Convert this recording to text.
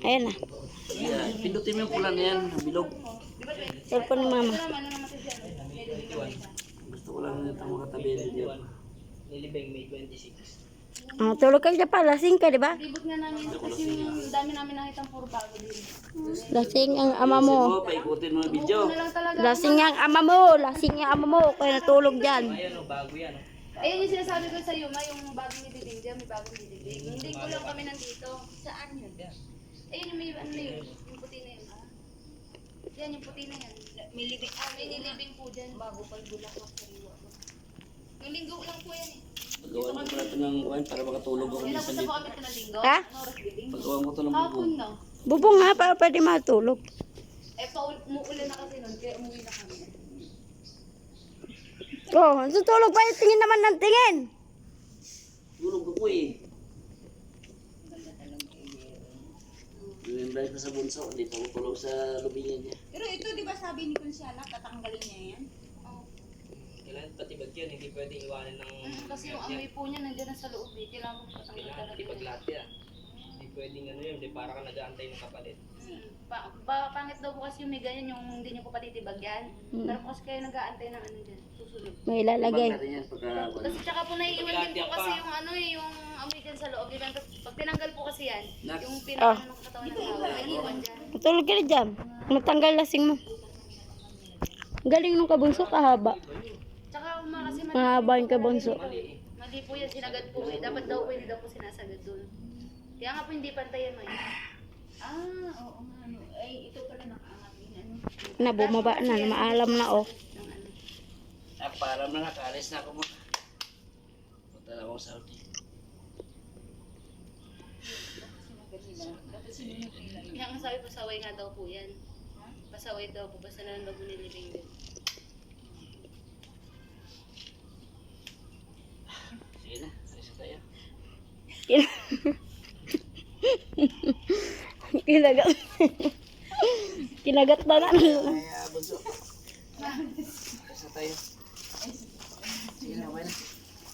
Ayan na. Yeah, pindutin mo yung pula na yan, bilog. Cellphone ni mama. Gusto ko lang nito makatabi dito. Nilibeng May 26. Tulog ka dyan pa. Lasing ka, di ba? Libot nga namin kasi yung dami namin nakitang puro bago din. Lasing ang ama mo. Paikutin mo yung video. Ano lang talaga. Lasing ang ama mo. Lasing ang ama mo. Kaya natulog dyan. Ayan o, bago yan. Ayun yung sinasabi ko sa iyo, yung bagong nilibing dyan, may bagong nilibing. Hindi ko lang kami nandito. Saan yun? Ayun yung may ano na yun, yung puti na yun. Yan, yung puti na yan. May libing, may nilibing po dyan. Bago pa yung bulaklak sa riwa. Yung linggo lang po yan eh. Pagawa ko pala ito ng kuwan para makatulog ako Ilang minsan basta po dito. kami ito ng linggo? Ha? Ano oras libing? Pagawa ko ito ng Hapon bubong. na. Bubong nga para pwede matulog. Umuulan na kasi nun, kaya umuwi na kami. Oh, tutulog pa yung tingin naman ng tingin. Tulog ako eh. Yung balik na sa bunso, dito ako tulog sa lubingan niya. Pero ito, di ba sabi ni Consiala, tatanggalin niya yan? Kailangan patibag yan, hindi pwedeng iwanan ng... Kasi yung amoy po niya nandiyan na sa loob eh. Kailangan mo patanggal Kailangan talaga. patibag lahat yan. Hindi pwedeng ano yun, hindi para ka nag-aantay ng kapalit. Pangit daw po kasi yung may ganyan yung hindi niyo po patitibag yan. Pero kasi kayo nag-aantay ng ano dyan, susunod. May ilalagay. Ibang natin yan pagka... Kasi tsaka po naiiwan din po kasi yung ano eh, yung amoy dyan sa loob. Diba? Pag tinanggal po kasi yan, yung pinaka ng katawan ng tao, naiiwan dyan. Tutulog ka na dyan. Matanggal lasing mo. Galing nung kabunso, kahaba. Tsaka kasi Mahaba yung kabunso. mali po yan, sinagad po eh. Dapat daw po, hindi daw po sinasagad doon. Kaya nga po hindi pantayan mo yun. Oo nga, ano. Ay, ito pala nakaangat din, ano. Na, bumaba na. Maalam na, oh. Para na nakaalis na ako mo. Punta na akong Saudi. Kaya nga sabi, pasaway nga daw po yan. Pasaway daw po, basta na lang daw po nilibing din. Sige na, alis na tayo. Kinagat. Kinagat na na. Ay, bunso. Alis na tayo. Sige na, okay na.